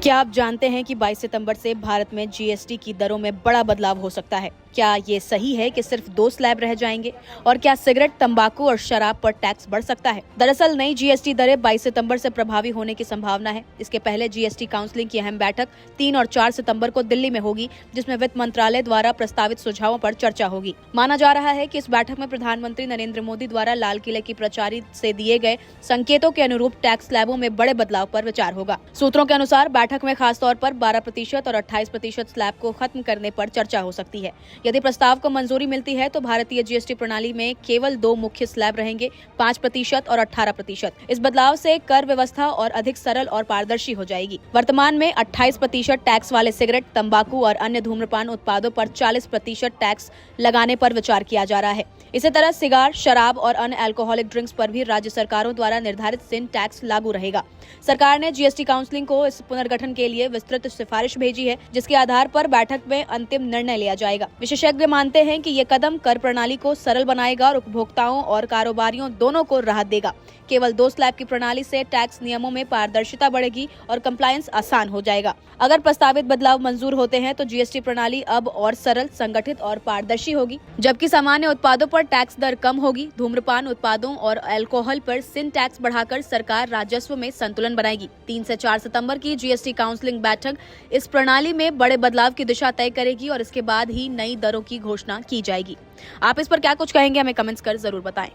क्या आप जानते हैं कि 22 सितंबर से भारत में जीएसटी की दरों में बड़ा बदलाव हो सकता है? क्या ये सही है कि सिर्फ 2 स्लैब रह जाएंगे? और क्या सिगरेट, तंबाकू और शराब पर टैक्स बढ़ सकता है? दरअसल नई जीएसटी दरें 22 सितंबर से प्रभावी होने की संभावना है। इसके पहले जीएसटी काउंसिलिंग की अहम बैठक 3 और 4 सितंबर को दिल्ली में होगी, जिसमें वित्त मंत्रालय द्वारा प्रस्तावित सुझावों पर चर्चा होगी। माना जा रहा है कि इस बैठक में प्रधानमंत्री नरेंद्र मोदी द्वारा लाल किले की प्रचारित से दिए गए संकेतों के अनुरूप टैक्स स्लैबों में बड़े बदलाव पर विचार होगा। सूत्रों के अनुसार बैठक में खासतौर पर 12% और 28% स्लैब को खत्म करने पर चर्चा हो सकती है। यदि प्रस्ताव को मंजूरी मिलती है तो भारतीय जीएसटी प्रणाली में केवल 2 मुख्य स्लैब रहेंगे, 5% और 18%। इस बदलाव से कर व्यवस्था और अधिक सरल और पारदर्शी हो जाएगी। वर्तमान में 28% टैक्स वाले सिगरेट, तंबाकू और अन्य धूम्रपान उत्पादों पर 40% टैक्स लगाने पर विचार किया जा रहा है। इसी तरह सिगार, शराब और अन्य अल्कोहलिक ड्रिंक्स पर भी राज्य सरकारों द्वारा निर्धारित सिन टैक्स लागू रहेगा। सरकार ने जीएसटी काउंसिलिंग को इस पुनर्गठन के लिए विस्तृत सिफारिश भेजी है, जिसके आधार पर बैठक में अंतिम निर्णय लिया जाएगा। विशेषज्ञ मानते हैं कि ये कदम कर प्रणाली को सरल बनाएगा और उपभोक्ताओं और कारोबारियों दोनों को राहत देगा। केवल 2 स्लैब की प्रणाली से टैक्स नियमों में पारदर्शिता बढ़ेगी और कंप्लायंस आसान हो जाएगा। अगर प्रस्तावित बदलाव मंजूर होते हैं तो जीएसटी प्रणाली अब और सरल, संगठित और पारदर्शी होगी, जबकि सामान्य उत्पादों पर टैक्स दर कम होगी। धूम्रपान उत्पादों और अल्कोहल पर सिन टैक्स बढ़ाकर सरकार राजस्व में संतुलन बनाएगी। 3 से 4 सितंबर की जीएसटी काउंसिलिंग बैठक इस प्रणाली में बड़े बदलाव की दिशा तय करेगी और इसके बाद ही नई दरों की घोषणा की जाएगी। आप इस पर क्या कुछ कहेंगे, हमें कमेंट्स कर जरूर बताएं।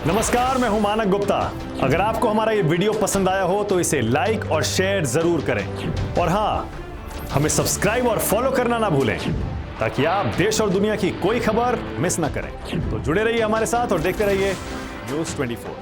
नमस्कार, मैं हूं मानक गुप्ता। अगर आपको हमारा ये वीडियो पसंद आया हो तो इसे लाइक और शेयर जरूर करें और हाँ, हमें सब्सक्राइब और फॉलो करना ना भूलें ताकि आप देश और दुनिया की कोई खबर मिस ना करें। तो जुड़े रहिए हमारे साथ और देखते रहिए न्यूज़ 24।